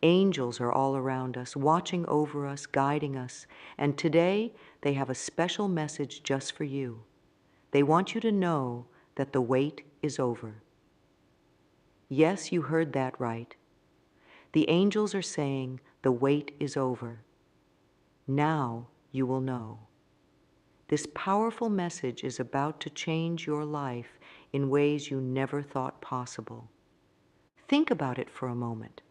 Angels are all around us, watching over us, guiding us, and today they have a special message just for you. They want you to know that the wait is over. Yes, you heard that right. The angels are saying the wait is over. Now you will know. This powerful message is about to change your life in ways you never thought possible. Think about it for a moment.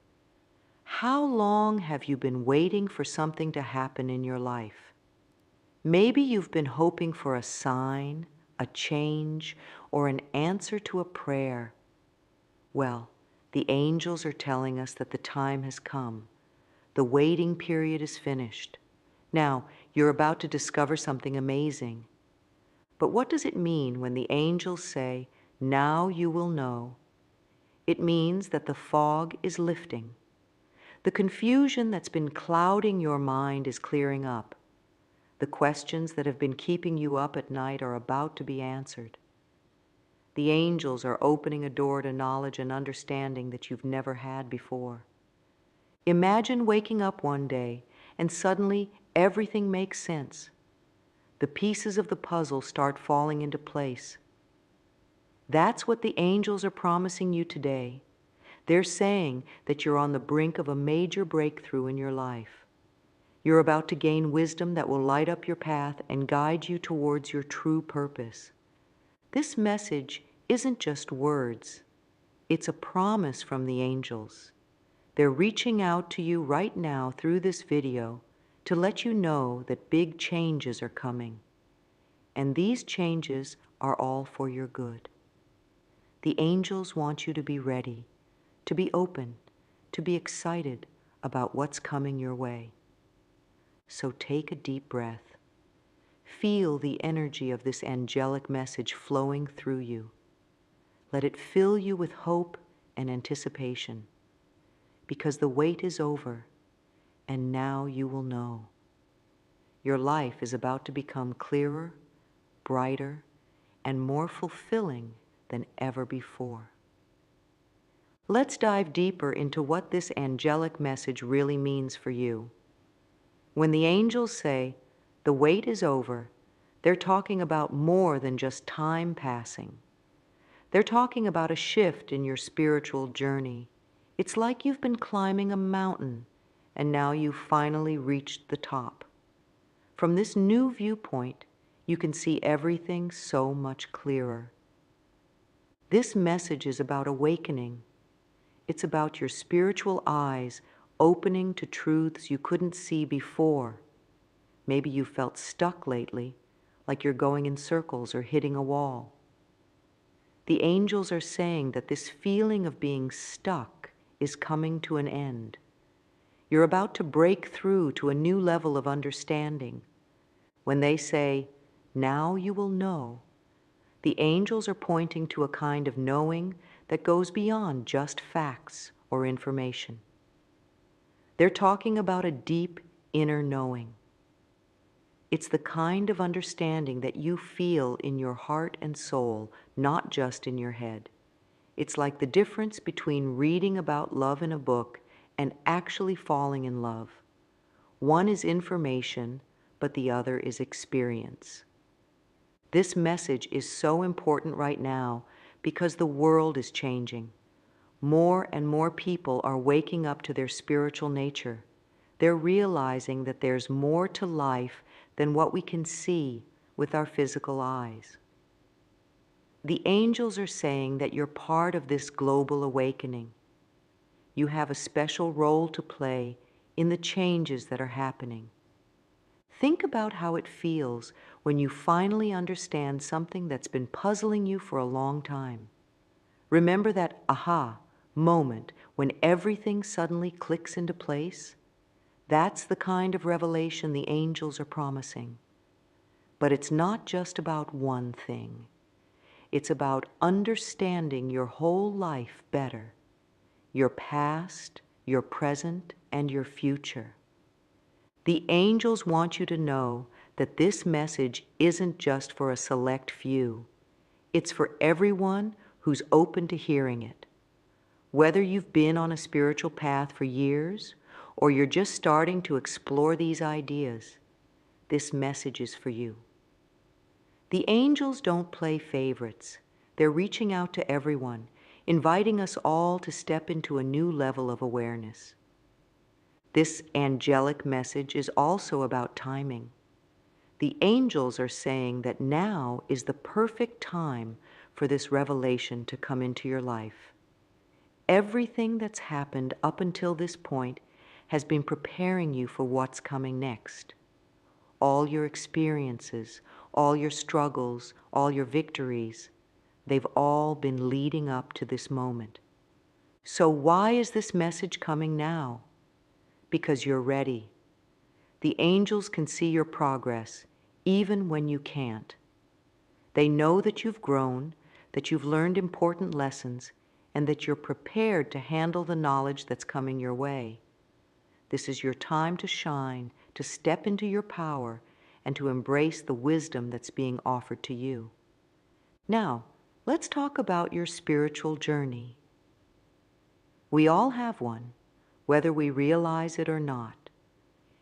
How long have you been waiting for something to happen in your life? Maybe you've been hoping for a sign, a change, or an answer to a prayer. Well, the angels are telling us that the time has come. The waiting period is finished. Now, you're about to discover something amazing. But what does it mean when the angels say, "Now you will know"? It means that the fog is lifting. The confusion that's been clouding your mind is clearing up. The questions that have been keeping you up at night are about to be answered. The angels are opening a door to knowledge and understanding that you've never had before. Imagine waking up one day and suddenly everything makes sense. The pieces of the puzzle start falling into place. That's what the angels are promising you today. They're saying that you're on the brink of a major breakthrough in your life. You're about to gain wisdom that will light up your path and guide you towards your true purpose. This message isn't just words. It's a promise from the angels. They're reaching out to you right now through this video to let you know that big changes are coming. And these changes are all for your good. The angels want you to be ready, to be open, to be excited about what's coming your way. So take a deep breath. Feel the energy of this angelic message flowing through you. Let it fill you with hope and anticipation, because the wait is over, and now you will know. Your life is about to become clearer, brighter, and more fulfilling than ever before. Let's dive deeper into what this angelic message really means for you. When the angels say, "The wait is over," they're talking about more than just time passing. They're talking about a shift in your spiritual journey. It's like you've been climbing a mountain, and now you've finally reached the top. From this new viewpoint, you can see everything so much clearer. This message is about awakening. It's about your spiritual eyes opening to truths you couldn't see before. Maybe you felt stuck lately, like you're going in circles or hitting a wall. The angels are saying that this feeling of being stuck is coming to an end. You're about to break through to a new level of understanding. When they say, "Now you will know," the angels are pointing to a kind of knowing that goes beyond just facts or information. They're talking about a deep inner knowing. It's the kind of understanding that you feel in your heart and soul, not just in your head. It's like the difference between reading about love in a book and actually falling in love. One is information, but the other is experience. This message is so important right now because the world is changing. More and more people are waking up to their spiritual nature. They're realizing that there's more to life than what we can see with our physical eyes. The angels are saying that you're part of this global awakening. You have a special role to play in the changes that are happening. Think about how it feels when you finally understand something that's been puzzling you for a long time. Remember that aha moment when everything suddenly clicks into place? That's the kind of revelation the angels are promising. But it's not just about one thing. It's about understanding your whole life better, your past, your present, and your future. The angels want you to know that this message isn't just for a select few. It's for everyone who's open to hearing it. Whether you've been on a spiritual path for years or you're just starting to explore these ideas, this message is for you. The angels don't play favorites. They're reaching out to everyone, inviting us all to step into a new level of awareness. This angelic message is also about timing. The angels are saying that now is the perfect time for this revelation to come into your life. Everything that's happened up until this point has been preparing you for what's coming next. All your experiences, all your struggles, all your victories, they've all been leading up to this moment. So why is this message coming now? Because you're ready. The angels can see your progress, even when you can't. They know that you've grown, that you've learned important lessons, and that you're prepared to handle the knowledge that's coming your way. This is your time to shine, to step into your power, and to embrace the wisdom that's being offered to you. Now, let's talk about your spiritual journey. We all have one, whether we realize it or not.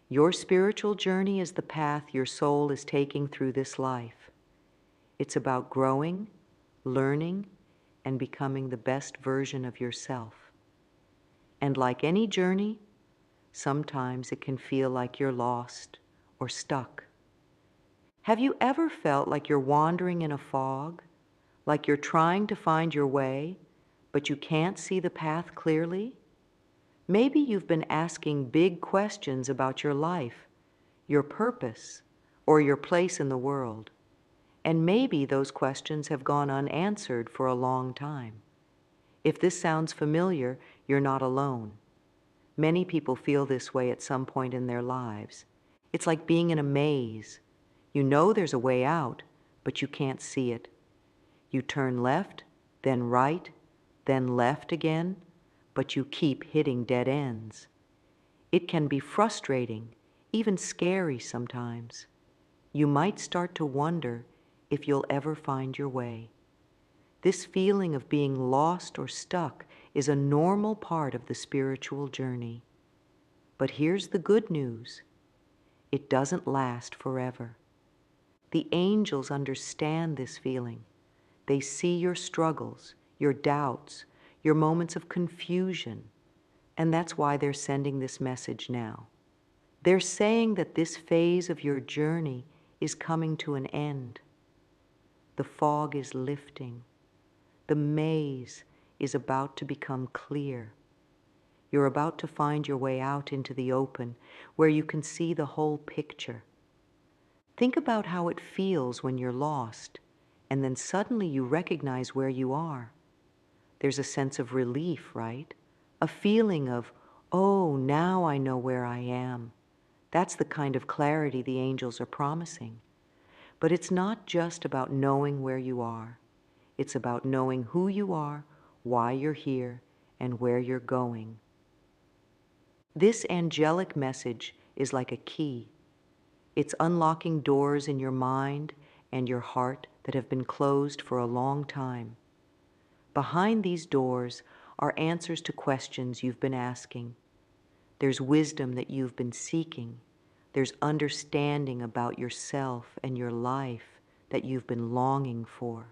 Your spiritual journey is the path your soul is taking through this life. It's about growing, learning, and becoming the best version of yourself. And like any journey, sometimes it can feel like you're lost or stuck. Have you ever felt like you're wandering in a fog, like you're trying to find your way, but you can't see the path clearly? Maybe you've been asking big questions about your life, your purpose, or your place in the world. And maybe those questions have gone unanswered for a long time. If this sounds familiar, you're not alone. Many people feel this way at some point in their lives. It's like being in a maze. You know there's a way out, but you can't see it. You turn left, then right, then left again, but you keep hitting dead ends. It can be frustrating, even scary sometimes. You might start to wonder if you'll ever find your way. This feeling of being lost or stuck is a normal part of the spiritual journey. But here's the good news. It doesn't last forever. The angels understand this feeling. They see your struggles, your doubts, your moments of confusion, and that's why they're sending this message now. They're saying that this phase of your journey is coming to an end. The fog is lifting. The maze is about to become clear. You're about to find your way out into the open, where you can see the whole picture. Think about how it feels when you're lost, and then suddenly you recognize where you are. There's a sense of relief, right? A feeling of, oh, now I know where I am. That's the kind of clarity the angels are promising. But it's not just about knowing where you are. It's about knowing who you are, why you're here, and where you're going. This angelic message is like a key. It's unlocking doors in your mind and your heart that have been closed for a long time. Behind these doors are answers to questions you've been asking. There's wisdom that you've been seeking. There's understanding about yourself and your life that you've been longing for.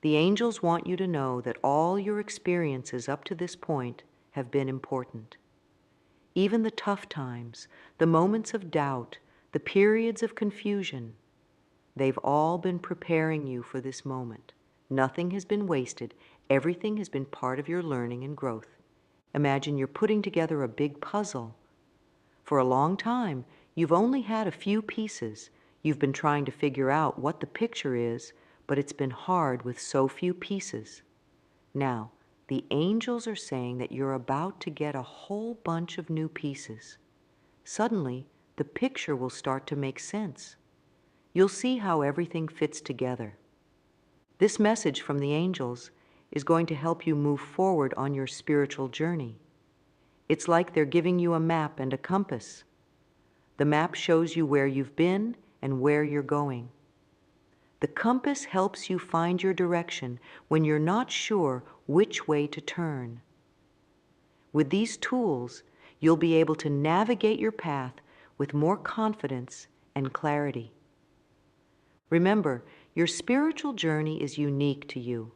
The angels want you to know that all your experiences up to this point have been important. Even the tough times, the moments of doubt, the periods of confusion, they've all been preparing you for this moment. Nothing has been wasted. Everything has been part of your learning and growth. Imagine you're putting together a big puzzle. For a long time, you've only had a few pieces. You've been trying to figure out what the picture is, but it's been hard with so few pieces. Now, the angels are saying that you're about to get a whole bunch of new pieces. Suddenly, the picture will start to make sense. You'll see how everything fits together. This message from the angels is going to help you move forward on your spiritual journey. It's like they're giving you a map and a compass. The map shows you where you've been and where you're going. The compass helps you find your direction when you're not sure which way to turn. With these tools, you'll be able to navigate your path with more confidence and clarity. Remember, your spiritual journey is unique to you.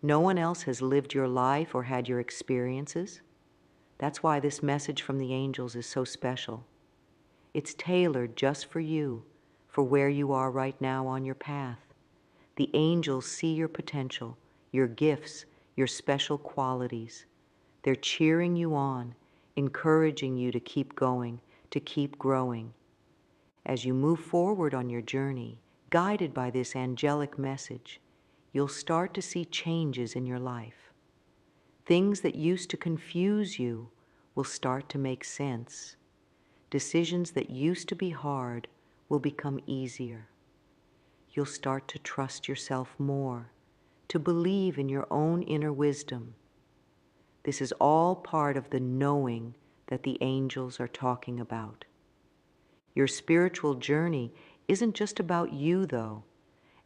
No one else has lived your life or had your experiences. That's why this message from the angels is so special. It's tailored just for you, for where you are right now on your path. The angels see your potential, your gifts, your special qualities. They're cheering you on, encouraging you to keep going, to keep growing. As you move forward on your journey, guided by this angelic message, you'll start to see changes in your life. Things that used to confuse you will start to make sense. Decisions that used to be hard will become easier. You'll start to trust yourself more, to believe in your own inner wisdom. This is all part of the knowing that the angels are talking about. Your spiritual journey isn't just about you, though.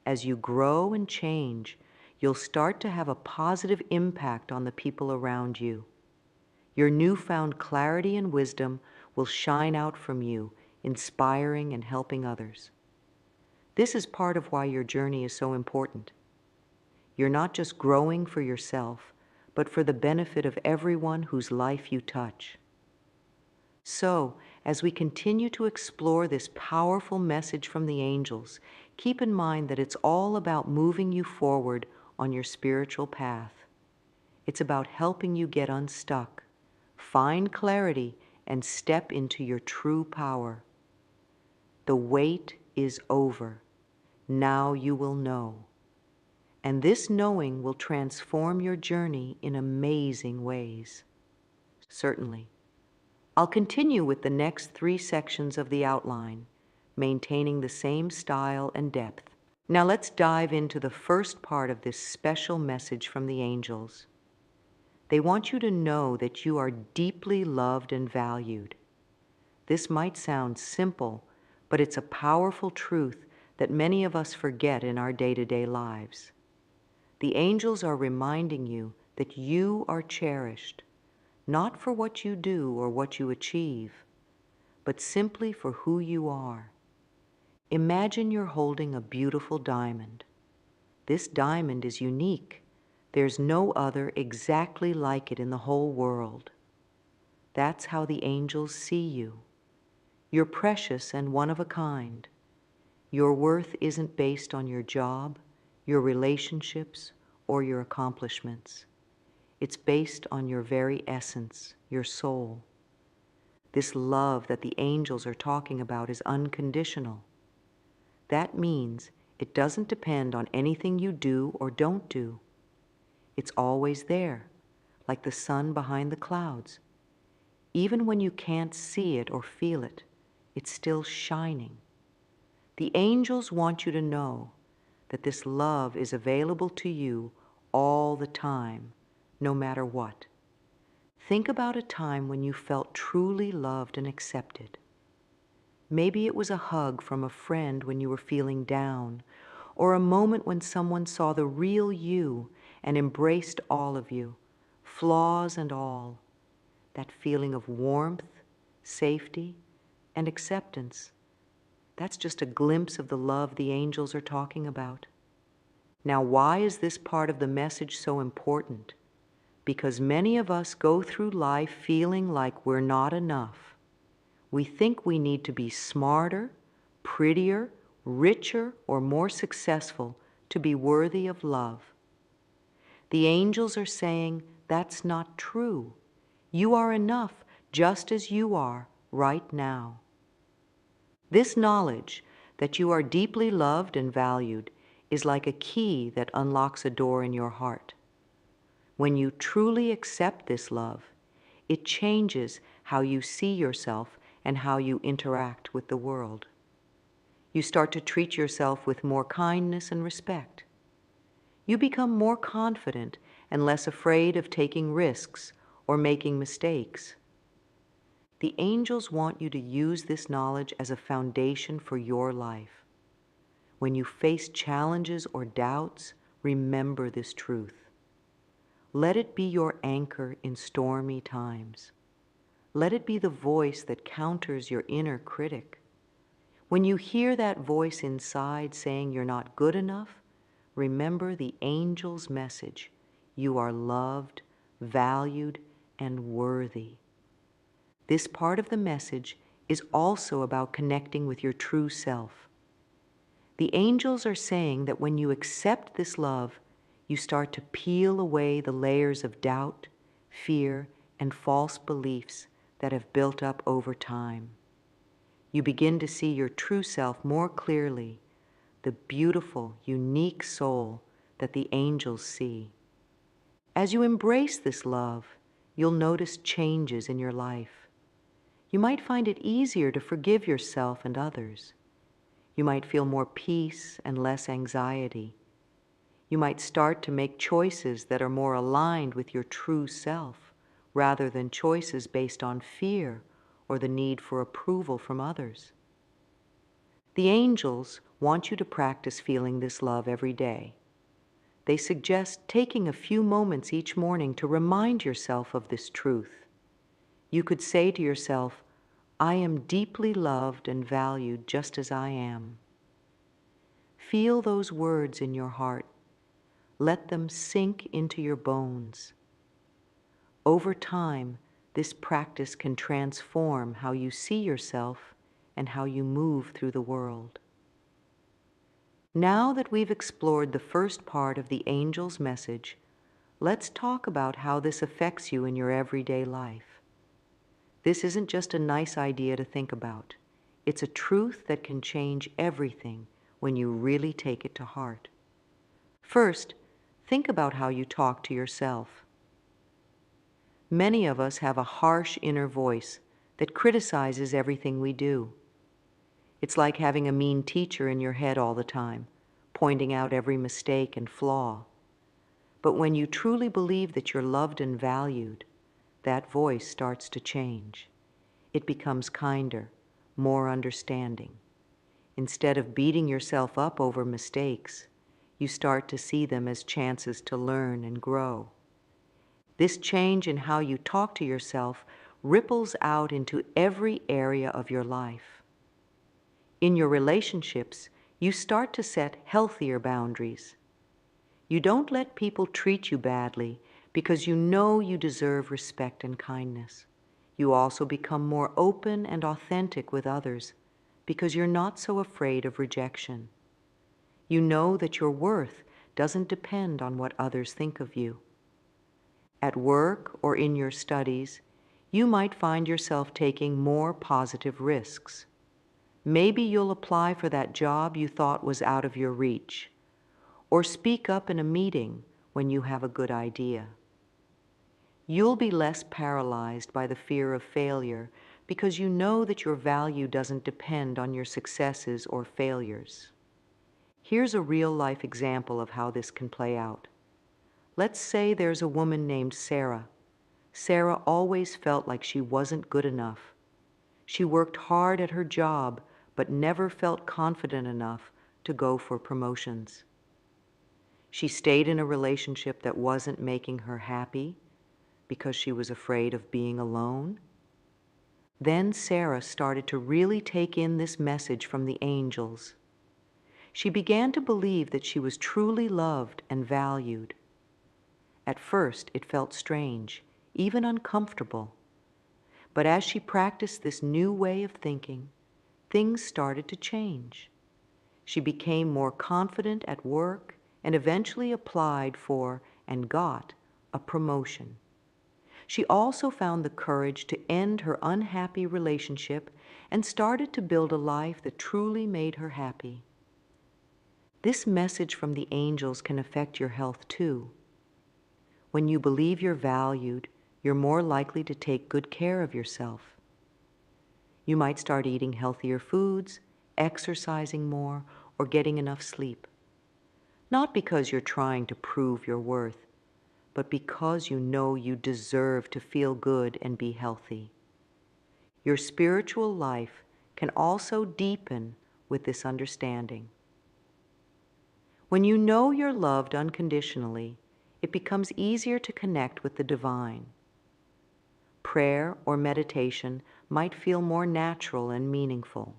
As you grow and change, you'll start to have a positive impact on the people around you. Your newfound clarity and wisdom will shine out from you, inspiring and helping others. This is part of why your journey is so important. You're not just growing for yourself, but for the benefit of everyone whose life you touch. So, as we continue to explore this powerful message from the angels, keep in mind that it's all about moving you forward on your spiritual path. It's about helping you get unstuck, find clarity, and step into your true power. The wait is over. Now you will know. And this knowing will transform your journey in amazing ways. Certainly. I'll continue with the next 3 sections of the outline, maintaining the same style and depth. Now let's dive into the first part of this special message from the angels. They want you to know that you are deeply loved and valued. This might sound simple, but it's a powerful truth that many of us forget in our day-to-day lives. The angels are reminding you that you are cherished, not for what you do or what you achieve, but simply for who you are. Imagine you're holding a beautiful diamond. This diamond is unique. There's no other exactly like it in the whole world. That's how the angels see you. You're precious and one of a kind. Your worth isn't based on your job, your relationships, or your accomplishments. It's based on your very essence, your soul. This love that the angels are talking about is unconditional. That means it doesn't depend on anything you do or don't do. It's always there, like the sun behind the clouds. Even when you can't see it or feel it, it's still shining. The angels want you to know that this love is available to you all the time, no matter what. Think about a time when you felt truly loved and accepted. Maybe it was a hug from a friend when you were feeling down, or a moment when someone saw the real you and embraced all of you, flaws and all. That feeling of warmth, safety, and acceptance. That's just a glimpse of the love the angels are talking about. Now, why is this part of the message so important? Because many of us go through life feeling like we're not enough. We think we need to be smarter, prettier, richer, or more successful to be worthy of love. The angels are saying that's not true. You are enough just as you are right now. This knowledge that you are deeply loved and valued is like a key that unlocks a door in your heart. When you truly accept this love, it changes how you see yourself and how you interact with the world. You start to treat yourself with more kindness and respect. You become more confident and less afraid of taking risks or making mistakes. The angels want you to use this knowledge as a foundation for your life. When you face challenges or doubts, remember this truth. Let it be your anchor in stormy times. Let it be the voice that counters your inner critic. When you hear that voice inside saying you're not good enough, remember the angel's message. You are loved, valued, and worthy. This part of the message is also about connecting with your true self. The angels are saying that when you accept this love, you start to peel away the layers of doubt, fear, and false beliefs that have built up over time. You begin to see your true self more clearly, the beautiful, unique soul that the angels see. As you embrace this love, you'll notice changes in your life. You might find it easier to forgive yourself and others. You might feel more peace and less anxiety. You might start to make choices that are more aligned with your true self, rather than choices based on fear or the need for approval from others. The angels want you to practice feeling this love every day. They suggest taking a few moments each morning to remind yourself of this truth. You could say to yourself, I am deeply loved and valued just as I am. Feel those words in your heart. Let them sink into your bones. Over time, this practice can transform how you see yourself and how you move through the world. Now that we've explored the first part of the angel's message, let's talk about how this affects you in your everyday life. This isn't just a nice idea to think about. It's a truth that can change everything when you really take it to heart. First, think about how you talk to yourself. Many of us have a harsh inner voice that criticizes everything we do. It's like having a mean teacher in your head all the time, pointing out every mistake and flaw. But when you truly believe that you're loved and valued, that voice starts to change. It becomes kinder, more understanding. Instead of beating yourself up over mistakes, you start to see them as chances to learn and grow. This change in how you talk to yourself ripples out into every area of your life. In your relationships, you start to set healthier boundaries. You don't let people treat you badly because you know you deserve respect and kindness. You also become more open and authentic with others because you're not so afraid of rejection. You know that your worth doesn't depend on what others think of you. At work or in your studies, you might find yourself taking more positive risks. Maybe you'll apply for that job you thought was out of your reach, or speak up in a meeting when you have a good idea. You'll be less paralyzed by the fear of failure because you know that your value doesn't depend on your successes or failures. Here's a real-life example of how this can play out. Let's say there's a woman named Sarah. Sarah always felt like she wasn't good enough. She worked hard at her job, but never felt confident enough to go for promotions. She stayed in a relationship that wasn't making her happy because she was afraid of being alone. Then Sarah started to really take in this message from the angels. She began to believe that she was truly loved and valued. At first, it felt strange, even uncomfortable. But as she practiced this new way of thinking, things started to change. She became more confident at work and eventually applied for and got a promotion. She also found the courage to end her unhappy relationship and started to build a life that truly made her happy. This message from the angels can affect your health too. When you believe you're valued, you're more likely to take good care of yourself. You might start eating healthier foods, exercising more, or getting enough sleep. Not because you're trying to prove your worth, but because you know you deserve to feel good and be healthy. Your spiritual life can also deepen with this understanding. When you know you're loved unconditionally, it becomes easier to connect with the divine. Prayer or meditation might feel more natural and meaningful.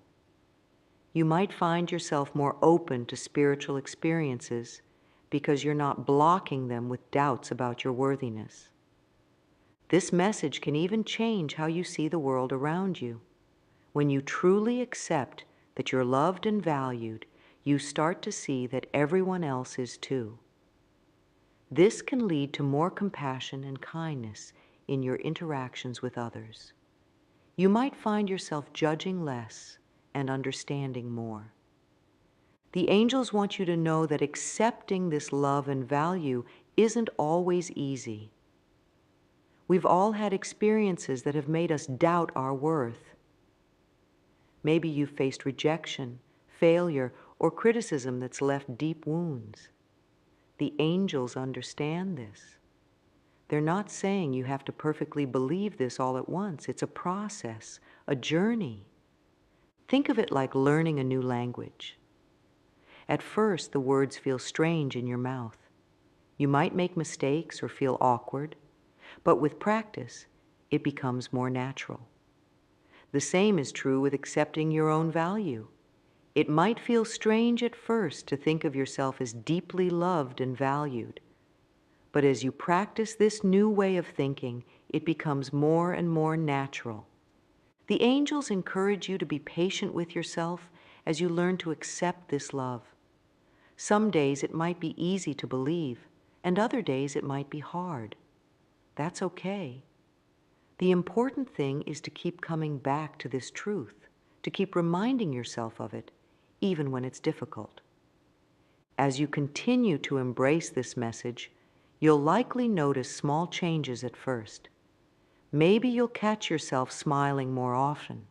You might find yourself more open to spiritual experiences because you're not blocking them with doubts about your worthiness. This message can even change how you see the world around you. When you truly accept that you're loved and valued, you start to see that everyone else is too. This can lead to more compassion and kindness in your interactions with others. You might find yourself judging less and understanding more. The angels want you to know that accepting this love and value isn't always easy. We've all had experiences that have made us doubt our worth. Maybe you've faced rejection, failure, or criticism that's left deep wounds. The angels understand this. They're not saying you have to perfectly believe this all at once. It's a process, a journey. Think of it like learning a new language. At first, the words feel strange in your mouth. You might make mistakes or feel awkward, but with practice, it becomes more natural. The same is true with accepting your own value. It might feel strange at first to think of yourself as deeply loved and valued, but as you practice this new way of thinking, it becomes more and more natural. The angels encourage you to be patient with yourself as you learn to accept this love. Some days it might be easy to believe, and other days it might be hard. That's okay. The important thing is to keep coming back to this truth, to keep reminding yourself of it, even when it's difficult. As you continue to embrace this message, you'll likely notice small changes at first. Maybe you'll catch yourself smiling more often,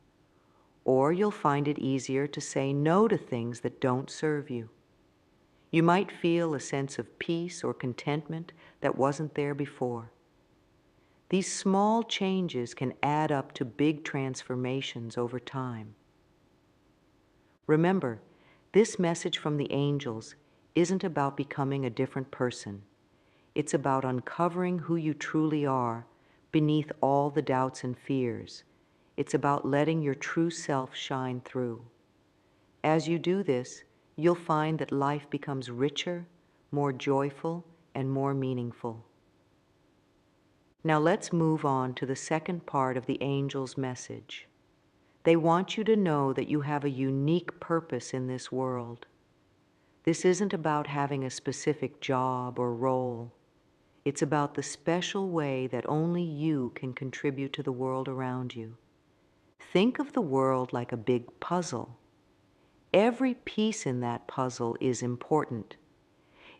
or you'll find it easier to say no to things that don't serve you. You might feel a sense of peace or contentment that wasn't there before. These small changes can add up to big transformations over time. Remember, this message from the angels isn't about becoming a different person. It's about uncovering who you truly are beneath all the doubts and fears. It's about letting your true self shine through. As you do this, you'll find that life becomes richer, more joyful, and more meaningful. Now let's move on to the second part of the angel's message. They want you to know that you have a unique purpose in this world. This isn't about having a specific job or role. It's about the special way that only you can contribute to the world around you. Think of the world like a big puzzle. Every piece in that puzzle is important.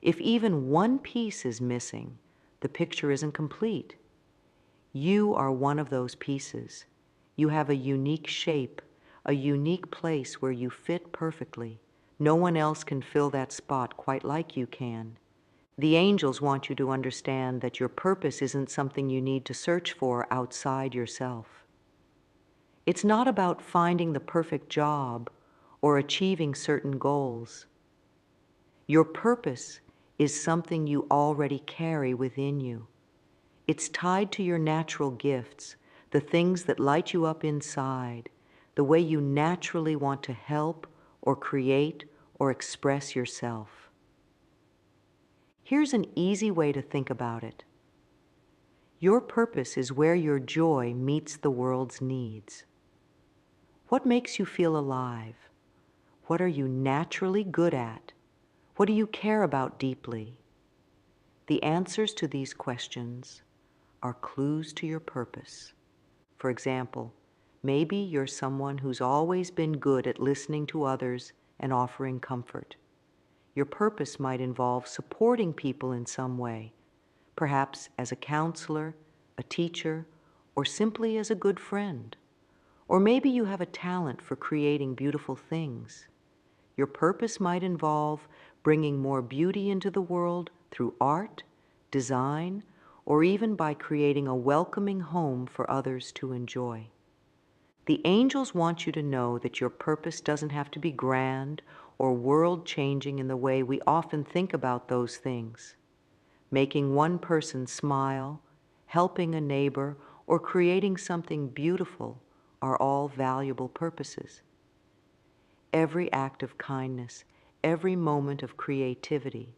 If even one piece is missing, the picture isn't complete. You are one of those pieces. You have a unique shape, a unique place where you fit perfectly. No one else can fill that spot quite like you can. The angels want you to understand that your purpose isn't something you need to search for outside yourself. It's not about finding the perfect job or achieving certain goals. Your purpose is something you already carry within you. It's tied to your natural gifts, the things that light you up inside, the way you naturally want to help or create or express yourself. Here's an easy way to think about it. Your purpose is where your joy meets the world's needs. What makes you feel alive? What are you naturally good at? What do you care about deeply? The answers to these questions are clues to your purpose. For example, maybe you're someone who's always been good at listening to others and offering comfort. Your purpose might involve supporting people in some way, perhaps as a counselor, a teacher, or simply as a good friend. Or maybe you have a talent for creating beautiful things. Your purpose might involve bringing more beauty into the world through art, design, or even by creating a welcoming home for others to enjoy. The angels want you to know that your purpose doesn't have to be grand or world-changing in the way we often think about those things. Making one person smile, helping a neighbor, or creating something beautiful are all valuable purposes. Every act of kindness, every moment of creativity,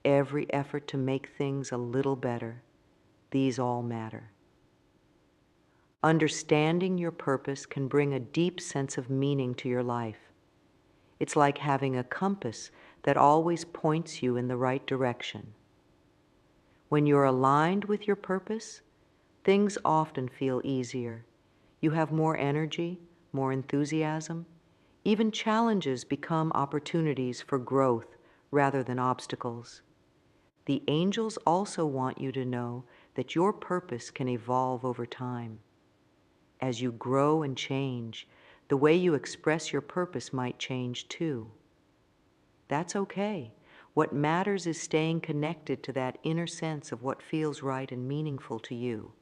every effort to make things a little better, these all matter. Understanding your purpose can bring a deep sense of meaning to your life. It's like having a compass that always points you in the right direction. When you're aligned with your purpose, things often feel easier. You have more energy, more enthusiasm. Even challenges become opportunities for growth rather than obstacles. The angels also want you to know that your purpose can evolve over time. As you grow and change, the way you express your purpose might change too. That's okay. What matters is staying connected to that inner sense of what feels right and meaningful to you.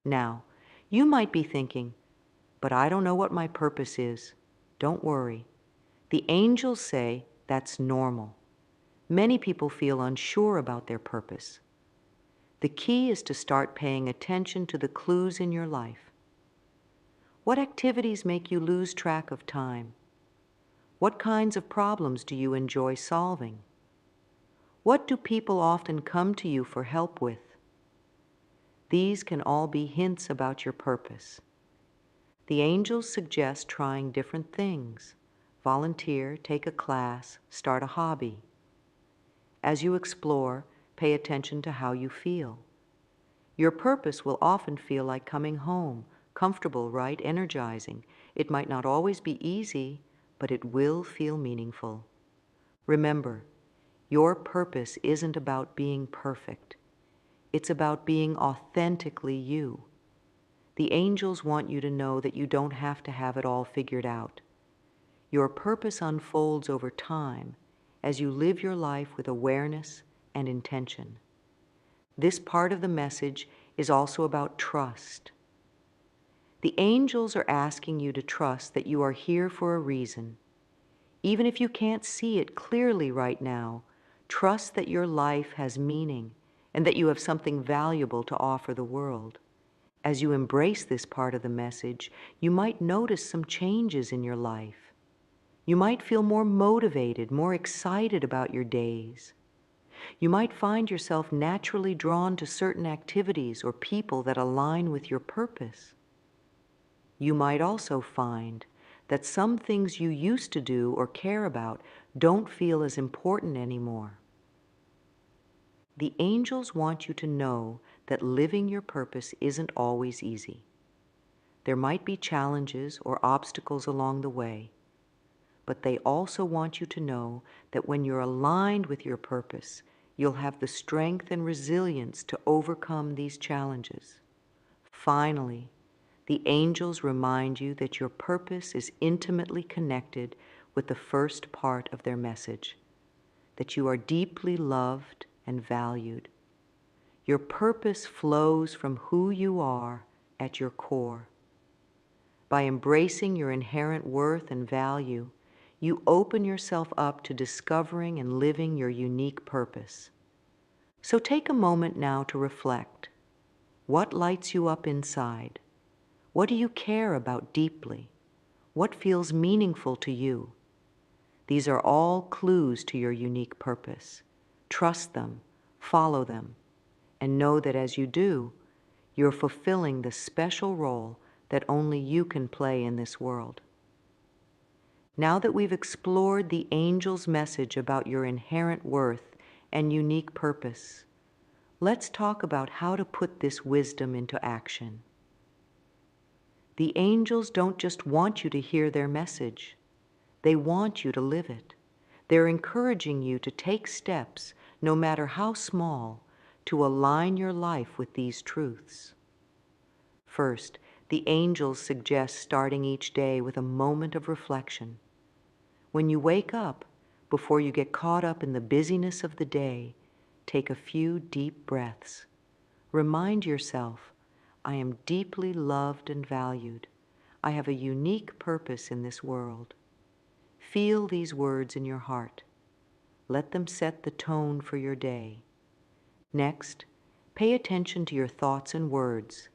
Now, you might be thinking, but I don't know what my purpose is. Don't worry. The angels say that's normal. Many people feel unsure about their purpose. The key is to start paying attention to the clues in your life. What activities make you lose track of time? What kinds of problems do you enjoy solving? What do people often come to you for help with? These can all be hints about your purpose. The angels suggest trying different things. Volunteer, take a class, start a hobby. As you explore, pay attention to how you feel. Your purpose will often feel like coming home, comfortable, right, energizing. It might not always be easy, but it will feel meaningful. Remember, your purpose isn't about being perfect. It's about being authentically you. The angels want you to know that you don't have to have it all figured out. Your purpose unfolds over time as you live your life with awareness and intention. This part of the message is also about trust. The angels are asking you to trust that you are here for a reason. Even if you can't see it clearly right now, trust that your life has meaning and that you have something valuable to offer the world. As you embrace this part of the message, you might notice some changes in your life. You might feel more motivated, more excited about your days. You might find yourself naturally drawn to certain activities or people that align with your purpose. You might also find that some things you used to do or care about don't feel as important anymore. The angels want you to know that living your purpose isn't always easy. There might be challenges or obstacles along the way, but they also want you to know that when you're aligned with your purpose, you'll have the strength and resilience to overcome these challenges. Finally, the angels remind you that your purpose is intimately connected with the first part of their message, that you are deeply loved and valued. Your purpose flows from who you are at your core. By embracing your inherent worth and value, you open yourself up to discovering and living your unique purpose. So take a moment now to reflect. What lights you up inside? What do you care about deeply? What feels meaningful to you? These are all clues to your unique purpose. Trust them, follow them, and know that as you do, you're fulfilling the special role that only you can play in this world. Now that we've explored the angel's message about your inherent worth and unique purpose, let's talk about how to put this wisdom into action. The angels don't just want you to hear their message. They want you to live it. They're encouraging you to take steps, no matter how small, to align your life with these truths. First, the angels suggest starting each day with a moment of reflection. When you wake up, before you get caught up in the busyness of the day, take a few deep breaths. Remind yourself, I am deeply loved and valued. I have a unique purpose in this world. Feel these words in your heart. Let them set the tone for your day. Next, pay attention to your thoughts and words.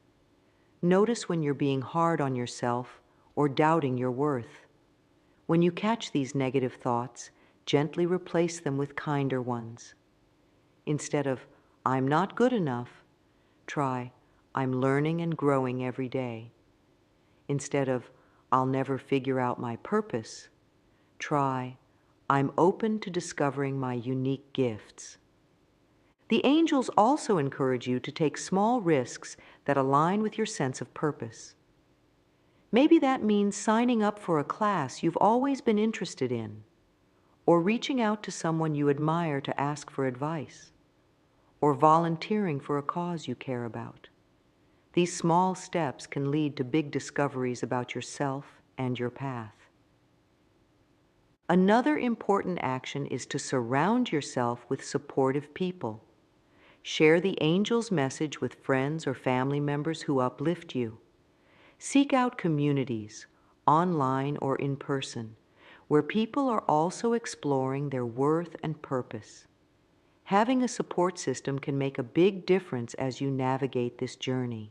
Notice when you're being hard on yourself or doubting your worth. When you catch these negative thoughts, gently replace them with kinder ones. Instead of, "I'm not good enough," try, "I'm learning and growing every day." Instead of, "I'll never figure out my purpose," try, "I'm open to discovering my unique gifts." The angels also encourage you to take small risks that align with your sense of purpose. Maybe that means signing up for a class you've always been interested in, or reaching out to someone you admire to ask for advice, or volunteering for a cause you care about. These small steps can lead to big discoveries about yourself and your path. Another important action is to surround yourself with supportive people. Share the angel's message with friends or family members who uplift you. Seek out communities, online or in person, where people are also exploring their worth and purpose. Having a support system can make a big difference as you navigate this journey.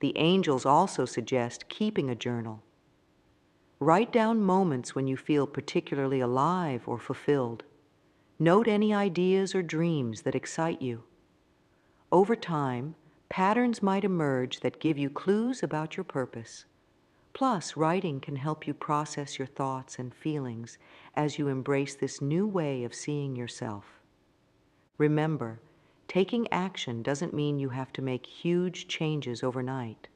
The angels also suggest keeping a journal. Write down moments when you feel particularly alive or fulfilled. Note any ideas or dreams that excite you. Over time, patterns might emerge that give you clues about your purpose. Plus, writing can help you process your thoughts and feelings as you embrace this new way of seeing yourself. Remember, taking action doesn't mean you have to make huge changes overnight.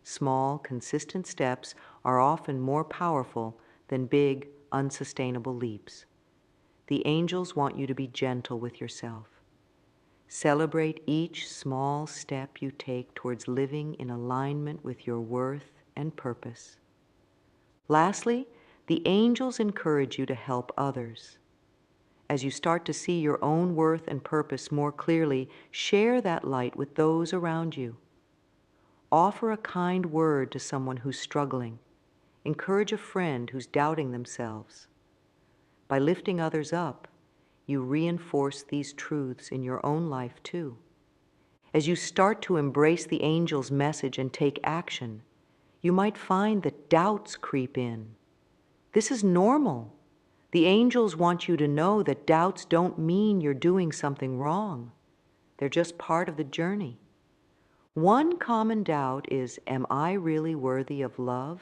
Small, consistent steps are often more powerful than big, unsustainable leaps. The angels want you to be gentle with yourself. Celebrate each small step you take towards living in alignment with your worth and purpose. Lastly, the angels encourage you to help others. As you start to see your own worth and purpose more clearly, share that light with those around you. Offer a kind word to someone who's struggling. Encourage a friend who's doubting themselves. By lifting others up, you reinforce these truths in your own life too. As you start to embrace the angel's message and take action, you might find that doubts creep in. This is normal. The angels want you to know that doubts don't mean you're doing something wrong. They're just part of the journey. One common doubt is, am I really worthy of love?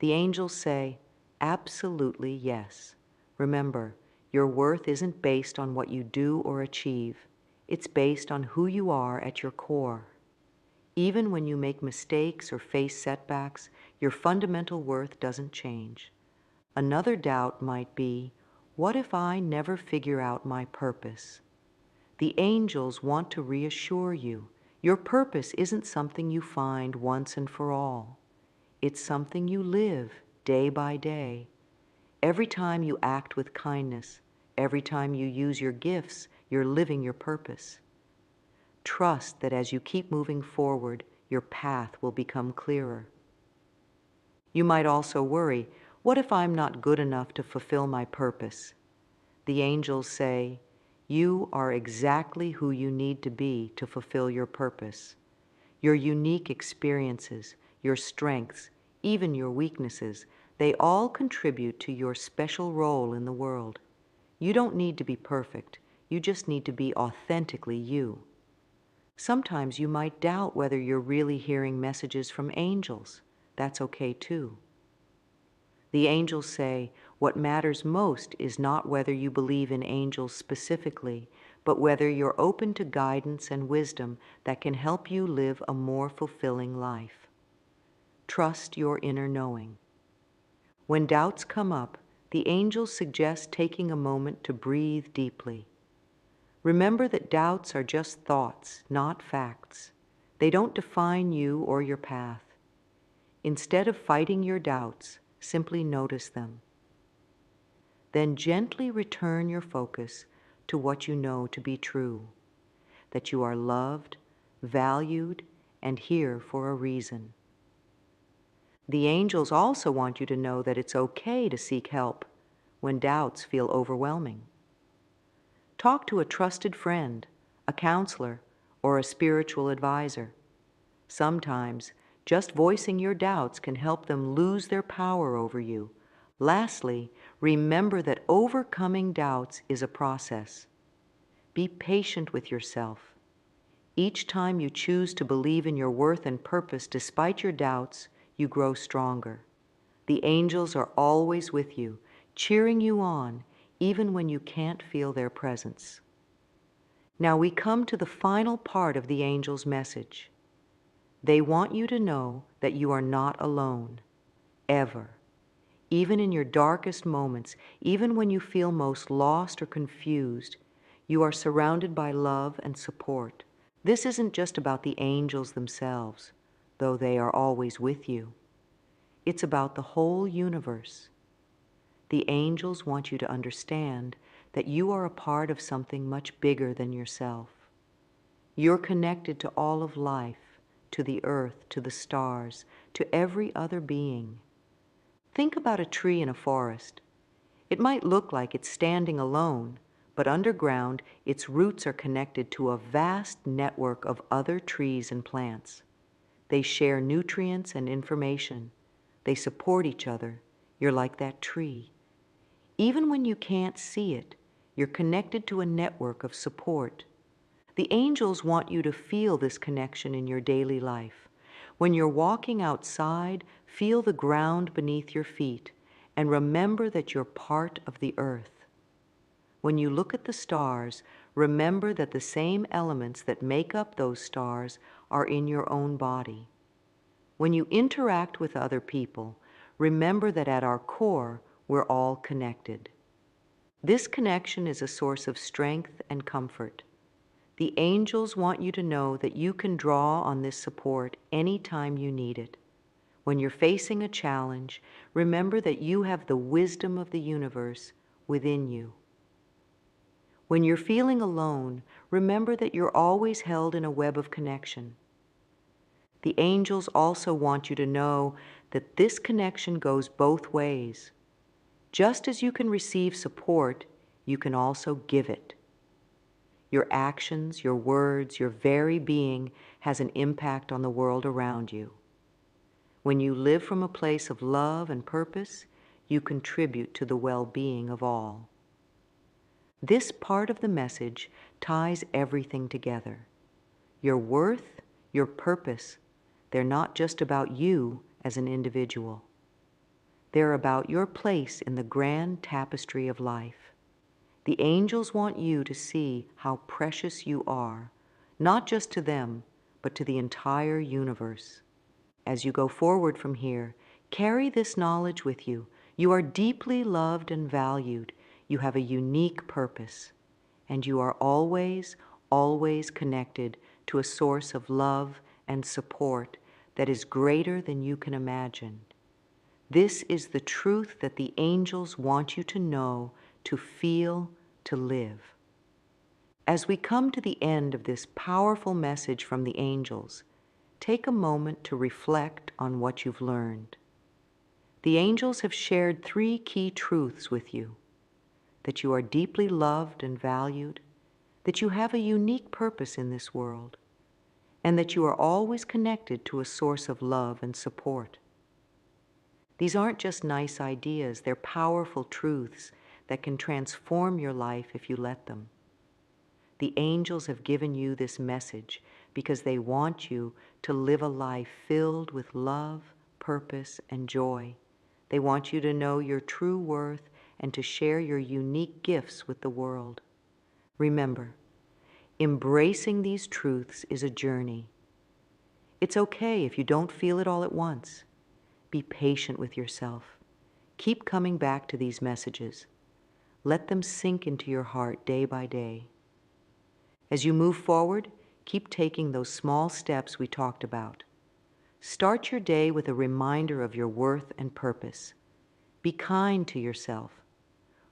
The angels say, absolutely yes. Remember, your worth isn't based on what you do or achieve. It's based on who you are at your core. Even when you make mistakes or face setbacks, your fundamental worth doesn't change. Another doubt might be, what if I never figure out my purpose? The angels want to reassure you. Your purpose isn't something you find once and for all. It's something you live day by day. Every time you act with kindness, every time you use your gifts, you're living your purpose. Trust that as you keep moving forward, your path will become clearer. You might also worry, what if I'm not good enough to fulfill my purpose? The angels say, you are exactly who you need to be to fulfill your purpose. Your unique experiences, your strengths, even your weaknesses, they all contribute to your special role in the world. You don't need to be perfect. You just need to be authentically you. Sometimes you might doubt whether you're really hearing messages from angels. That's okay too. The angels say, what matters most is not whether you believe in angels specifically, but whether you're open to guidance and wisdom that can help you live a more fulfilling life. Trust your inner knowing. When doubts come up, the angels suggest taking a moment to breathe deeply. Remember that doubts are just thoughts, not facts. They don't define you or your path. Instead of fighting your doubts, simply notice them. Then gently return your focus to what you know to be true, that you are loved, valued, and here for a reason. The angels also want you to know that it's okay to seek help when doubts feel overwhelming. Talk to a trusted friend, a counselor, or a spiritual advisor. Sometimes, just voicing your doubts can help them lose their power over you. Lastly, remember that overcoming doubts is a process. Be patient with yourself. Each time you choose to believe in your worth and purpose despite your doubts, you grow stronger. The angels are always with you, cheering you on, even when you can't feel their presence. Now we come to the final part of the angels' message. They want you to know that you are not alone, ever. Even in your darkest moments, even when you feel most lost or confused, you are surrounded by love and support. This isn't just about the angels themselves, though they are always with you. It's about the whole universe. The angels want you to understand that you are a part of something much bigger than yourself. You're connected to all of life, to the earth, to the stars, to every other being. Think about a tree in a forest. It might look like it's standing alone, but underground, its roots are connected to a vast network of other trees and plants. They share nutrients and information. They support each other. You're like that tree. Even when you can't see it, you're connected to a network of support. The angels want you to feel this connection in your daily life. When you're walking outside, feel the ground beneath your feet and remember that you're part of the earth. When you look at the stars, remember that the same elements that make up those stars are in your own body. When you interact with other people, remember that at our core, we're all connected. This connection is a source of strength and comfort. The angels want you to know that you can draw on this support anytime you need it. When you're facing a challenge, remember that you have the wisdom of the universe within you. When you're feeling alone, remember that you're always held in a web of connection. The angels also want you to know that this connection goes both ways. Just as you can receive support, you can also give it. Your actions, your words, your very being has an impact on the world around you. When you live from a place of love and purpose, you contribute to the well-being of all. This part of the message ties everything together. Your worth, your purpose, they're not just about you as an individual. They're about your place in the grand tapestry of life. The angels want you to see how precious you are, not just to them, but to the entire universe. As you go forward from here, carry this knowledge with you. You are deeply loved and valued. You have a unique purpose, and you are always, always connected to a source of love and support that is greater than you can imagine. This is the truth that the angels want you to know, to feel, to live. As we come to the end of this powerful message from the angels, take a moment to reflect on what you've learned. The angels have shared 3 key truths with you: that you are deeply loved and valued, that you have a unique purpose in this world, and that you are always connected to a source of love and support. These aren't just nice ideas, they're powerful truths that can transform your life if you let them. The angels have given you this message because they want you to live a life filled with love, purpose, and joy. They want you to know your true worth and to share your unique gifts with the world. Remember, embracing these truths is a journey. It's okay if you don't feel it all at once. Be patient with yourself. Keep coming back to these messages. Let them sink into your heart day by day. As you move forward, keep taking those small steps we talked about. Start your day with a reminder of your worth and purpose. Be kind to yourself.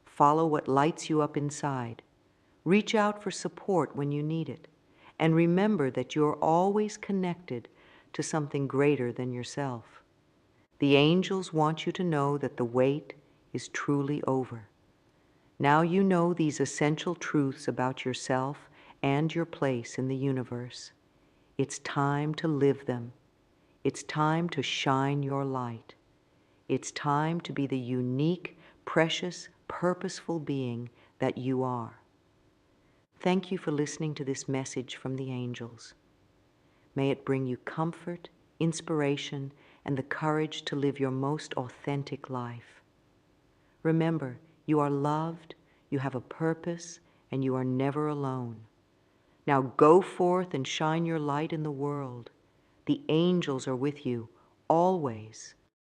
Follow what lights you up inside. Reach out for support when you need it. And remember that you're always connected to something greater than yourself. The angels want you to know that the wait is truly over. Now you know these essential truths about yourself and your place in the universe. It's time to live them. It's time to shine your light. It's time to be the unique, precious, purposeful being that you are. Thank you for listening to this message from the angels. May it bring you comfort, inspiration, and the courage to live your most authentic life. Remember, you are loved, you have a purpose, and you are never alone. Now go forth and shine your light in the world. The angels are with you, always.